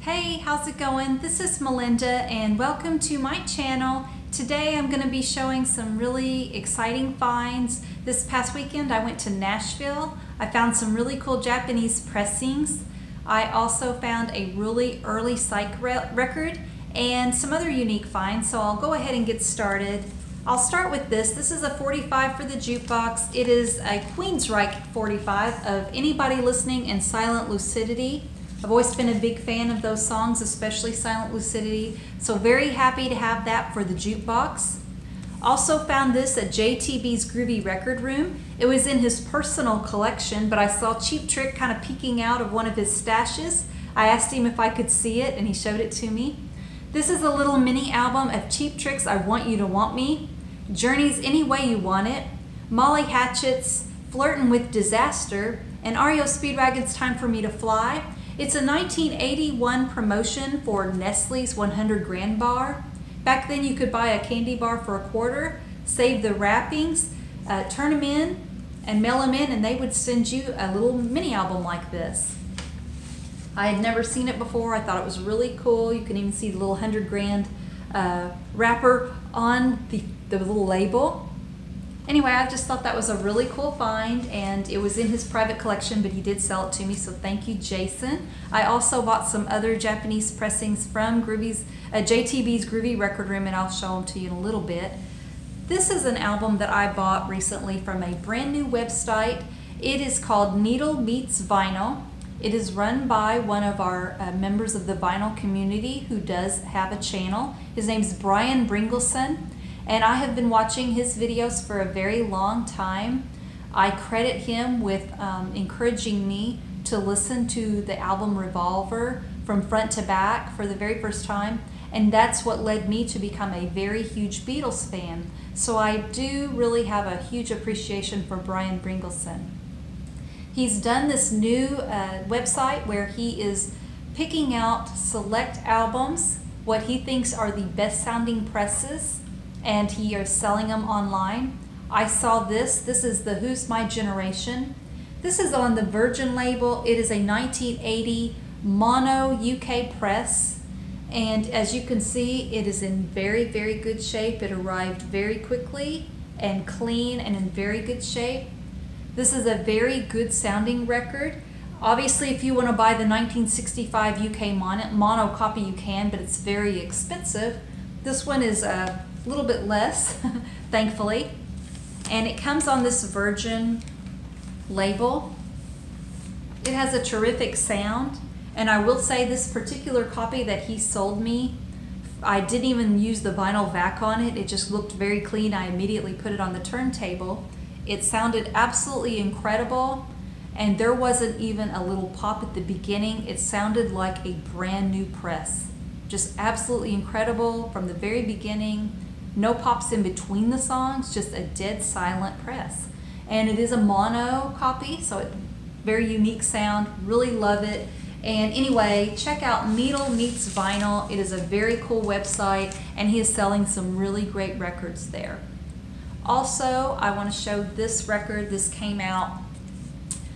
Hey, how's it going? This is Melinda and welcome to my channel. Today I'm going to be showing some really exciting finds. This past weekend I went to Nashville. I found some really cool Japanese pressings. I also found a really early Psych record and some other unique finds, so I'll go ahead and get started. I'll start with this. This is a 45 for the jukebox. It is a Queensryche 45 of Anybody Listening and Silent Lucidity. I've always been a big fan of those songs, especially Silent Lucidity, so very happy to have that for the jukebox. Also found this at JTB's Groovy Record Room. It was in his personal collection, but I saw Cheap Trick kind of peeking out of one of his stashes. I asked him if I could see it, and he showed it to me. This is a little mini album of Cheap Trick's I Want You to Want Me, Journey's Any Way You Want It, Molly Hatchet's Flirtin' with Disaster, and REO Speedwagon's Time for Me to Fly. It's a 1981 promotion for Nestle's 100 Grand Bar. Back then you could buy a candy bar for $0.25, save the wrappings, turn them in and mail them in, and they would send you a little mini album like this. I had never seen it before. I thought it was really cool. You can even see the little 100 grand wrapper on the little label. Anyway, I just thought that was a really cool find, and it was in his private collection, but he did sell it to me, so thank you, Jason. I also bought some other Japanese pressings from JTB's Groovy Record Room, and I'll show them to you in a little bit. This is an album that I bought recently from a brand new website. It is called Needle Meets Vinyl. It is run by one of our members of the vinyl community who does have a channel. His name's Brian Bringleson. And I have been watching his videos for a very long time. I credit him with encouraging me to listen to the album Revolver from front to back for the very first time, and that's what led me to become a very huge Beatles fan. So I do really have a huge appreciation for Brian Bringleson. He's done this new website where he is picking out select albums, what he thinks are the best sounding presses, and he is selling them online. I saw this. This is the Who's My Generation. This is on the Virgin label. It is a 1980 mono UK press, and as you can see, it is in very, very good shape. It arrived very quickly and clean and in very good shape. This is a very good sounding record. Obviously, if you want to buy the 1965 UK mono copy, you can, but it's very expensive. This one is a little bit less, thankfully, and it comes on this Virgin label. It has a terrific sound, and I will say this particular copy that he sold me, I didn't even use the vinyl vac on it. It just looked very clean. I immediately put it on the turntable. It sounded absolutely incredible, and there wasn't even a little pop at the beginning. It sounded like a brand new press. Just absolutely incredible from the very beginning. No pops in between the songs, just a dead silent press. And it is a mono copy, so it's very unique sound, really love it. And anyway, check out Needle Meets Vinyl. It is a very cool website, and he is selling some really great records there. Also, I want to show this record. This came out.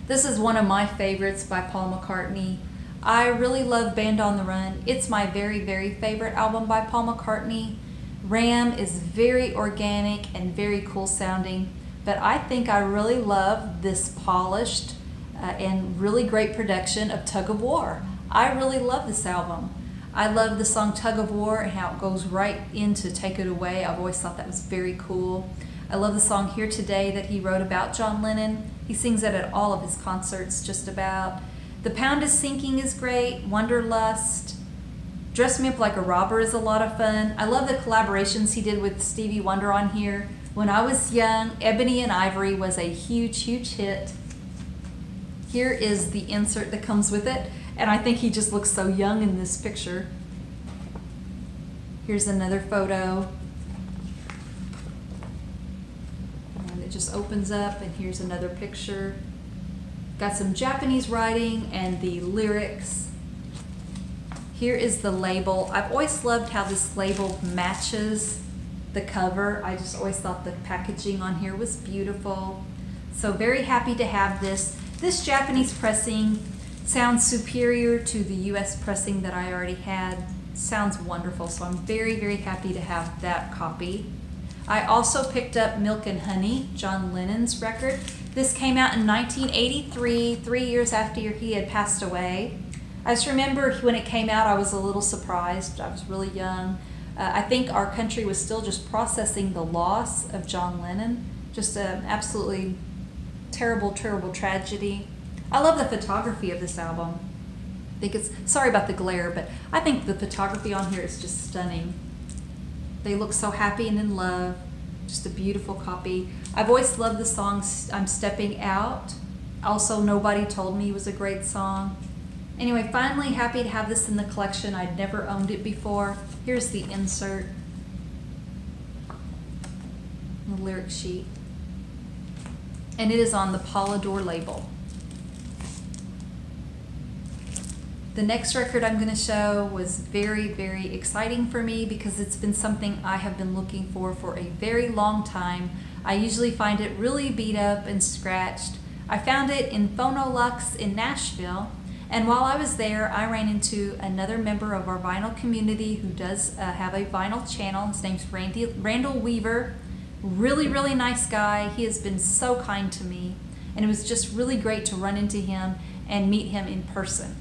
This is one of my favorites by Paul McCartney. I really love Band on the Run. It's my very, very favorite album by Paul McCartney. Ram is very organic and very cool sounding, but I think I really love this polished and really great production of Tug of War. I really love this album. I love the song Tug of War and how it goes right into Take It Away. I've always thought that was very cool. I love the song Here Today that he wrote about John Lennon. He sings it at all of his concerts just about. The Pound is Sinking is great. Wanderlust. Dress Me Up Like a Robber is a lot of fun. I love the collaborations he did with Stevie Wonder on here. When I was young, Ebony and Ivory was a huge, huge hit. Here is the insert that comes with it, and I think he just looks so young in this picture. Here's another photo. And it just opens up, and here's another picture. Got some Japanese writing and the lyrics. Here is the label. I've always loved how this label matches the cover. I just always thought the packaging on here was beautiful. So very happy to have this. This Japanese pressing Sounds superior to the US pressing that I already had. Sounds wonderful, so I'm very, very happy to have that copy. I also picked up Milk and Honey, John Lennon's record. This came out in 1983, 3 years after he had passed away. I just remember when it came out, I was a little surprised. I was really young. I think our country was still just processing the loss of John Lennon. Just an absolutely terrible, terrible tragedy. I love the photography of this album. I think it's, sorry about the glare, but I think the photography on here is just stunning. They look so happy and in love. Just a beautiful copy. I've always loved the song I'm Stepping Out. Also, Nobody Told Me was a great song. Anyway, finally happy to have this in the collection. I'd never owned it before. Here's the insert. The lyric sheet. And it is on the Polydor label. The next record I'm going to show was very, very exciting for me because it's been something I have been looking for a very long time. I usually find it really beat up and scratched. I found it in Phonolux in Nashville, and while I was there, I ran into another member of our vinyl community who does have a vinyl channel. His name's Randall Weaver. Really, really nice guy. He has been so kind to me, and it was just really great to run into him and meet him in person.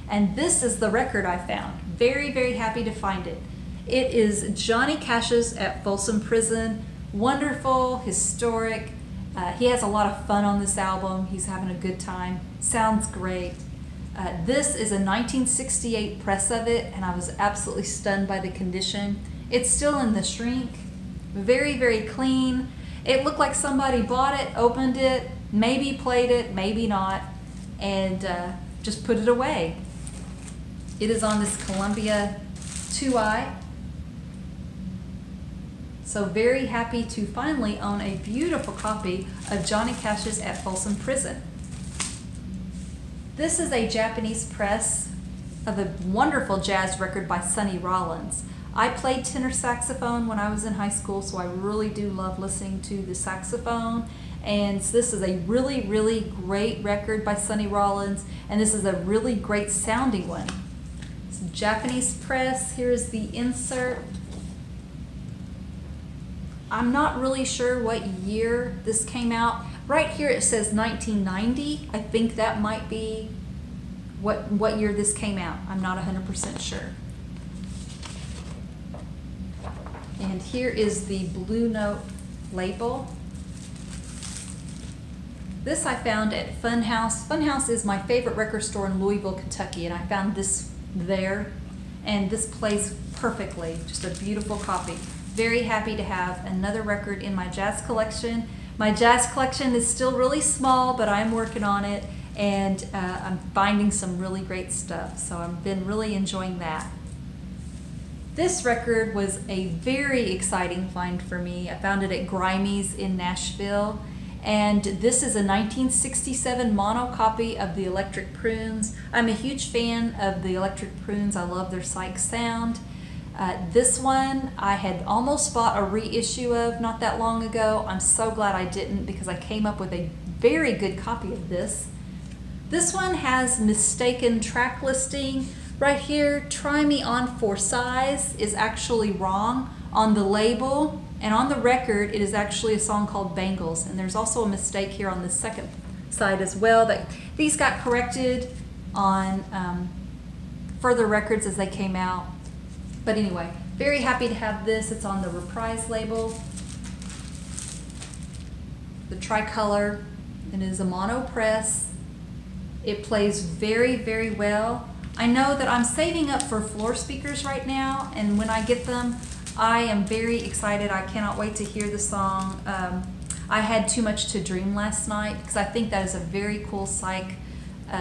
And this is the record I found. Very, very happy to find it. It is Johnny Cash's At Folsom Prison. Wonderful, historic. He has a lot of fun on this album. He's having a good time. Sounds great. This is a 1968 press of it, and I was absolutely stunned by the condition. It's still in the shrink. Very, very clean. It looked like somebody bought it, opened it, maybe played it, maybe not, and just put it away. It is on this Columbia 2i. So very happy to finally own a beautiful copy of Johnny Cash's At Folsom Prison. This is a Japanese press of a wonderful jazz record by Sonny Rollins. I played tenor saxophone when I was in high school, so I really do love listening to the saxophone. And this is a really, really great record by Sonny Rollins, and this is a really great sounding one. It's a Japanese press. Here's the insert. I'm not really sure what year this came out. Right here it says 1990. I think that might be what year this came out. I'm not 100% sure. And here is the Blue Note label. This I found at Funhouse. Funhouse is my favorite record store in Louisville, Kentucky, and I found this there, and this plays perfectly. Just a beautiful copy. Very happy to have another record in my jazz collection. My jazz collection is still really small, but I'm working on it, and I'm finding some really great stuff, so I've been really enjoying that. This record was a very exciting find for me. I found it at Grimey's in Nashville, and this is a 1967 mono copy of the Electric Prunes. I'm a huge fan of the Electric Prunes. I love their Psych sound. This one I had almost bought a reissue of not that long ago. I'm so glad I didn't because I came up with a very good copy of this. This one has mistaken track listing. Right here, Try Me On for Size is actually wrong on the label, and on the record it is actually a song called Bangles, and there's also a mistake here on the second side as well. That these got corrected on further records as they came out. But anyway, very happy to have this. It's on the Reprise label, the tricolor, and it is a mono press. It plays very, very well. I know that I'm saving up for floor speakers right now, and when I get them, I am very excited. I cannot wait to hear the song. I Had Too Much to Dream last night because I think that is a very cool Psych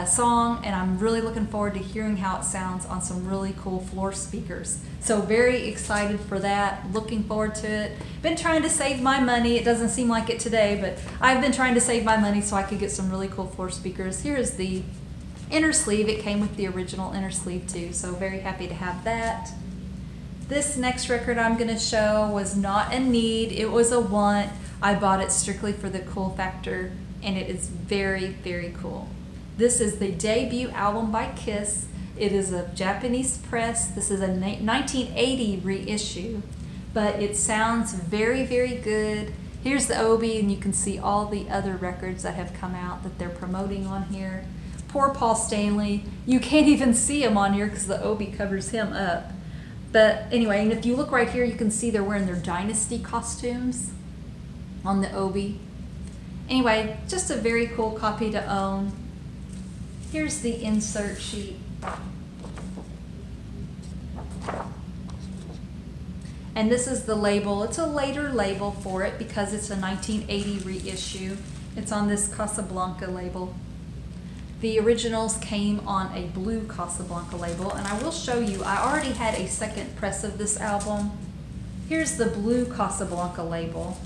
song, and I'm really looking forward to hearing how it sounds on some really cool floor speakers. So very excited for that, looking forward to it. Been trying to save my money. It doesn't seem like it today, but I've been trying to save my money so I could get some really cool floor speakers. Here is the inner sleeve. It came with the original inner sleeve too, so very happy to have that. This next record I'm going to show was not a need, it was a want. I bought it strictly for the cool factor, and it is very, very cool. This is the debut album by Kiss. It is a Japanese press. This is a 1980 reissue, but it sounds very, very good. Here's the Obi, and you can see all the other records that have come out that they're promoting on here. Poor Paul Stanley. You can't even see him on here because the Obi covers him up. But anyway, and if you look right here, you can see they're wearing their Dynasty costumes on the Obi. Anyway, just a very cool copy to own. Here's the insert sheet. And this is the label. It's a later label for it because it's a 1980 reissue. It's on this Casablanca label. The originals came on a blue Casablanca label, and I will show you, I already had a second press of this album. Here's the blue Casablanca label.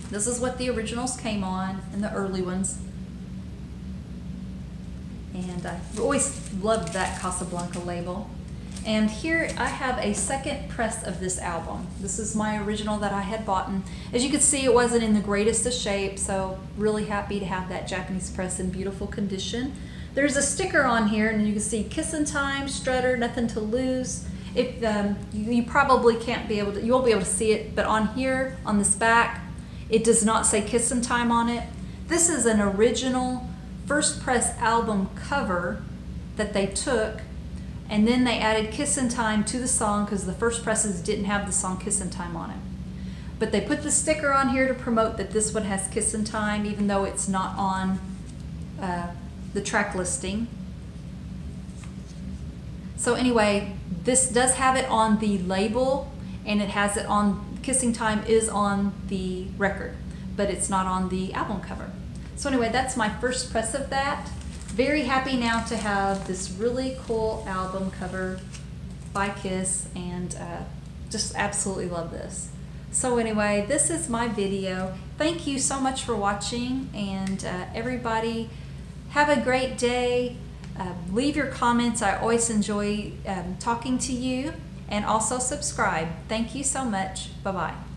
This is what the originals came on, and the early ones. And I always loved that Casablanca label. And here I have a second press of this album. This is my original that I had bought. And as you can see, it wasn't in the greatest of shape, so really happy to have that Japanese press in beautiful condition. There's a sticker on here, and you can see Kissin' Time, Strutter, Nothing to Lose. If you probably can't be able to, you won't be able to see it, but on here, on this back, it does not say Kissin' Time on it. This is an original first press album cover that they took, and then they added Kissin' Time to the song because the first presses didn't have the song Kissin' Time on it. But they put the sticker on here to promote that this one has Kissin' Time, even though it's not on the track listing. So anyway, this does have it on the label, and it has it on, Kissin' Time is on the record, but it's not on the album cover. So anyway, that's my first press of that. Very happy now to have this really cool album cover by Kiss, and just absolutely love this. So anyway, this is my video. Thank you so much for watching, and everybody have a great day. Leave your comments. I always enjoy talking to you, and also subscribe. Thank you so much. Bye-bye.